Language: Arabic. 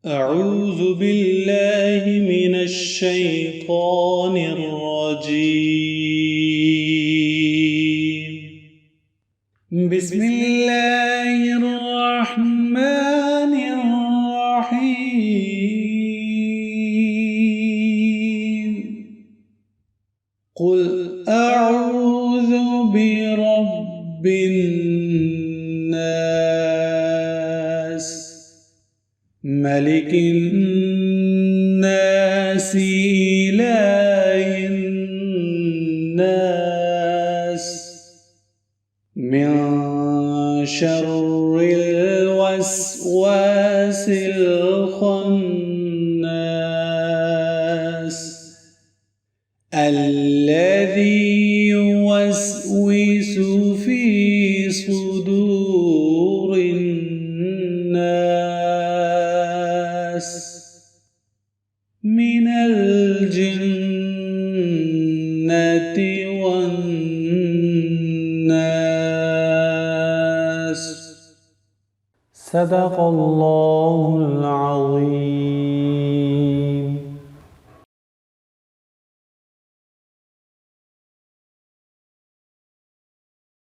أعوذ بالله من الشيطان الرجيم. بسم الله الرحمن الرحيم. قل أعوذ برب الناس ملك الناس إله الناس من شر الوسواس الخناس الذي يوسوس في صدور الناس من الجنة والناس. صدق الله العظيم.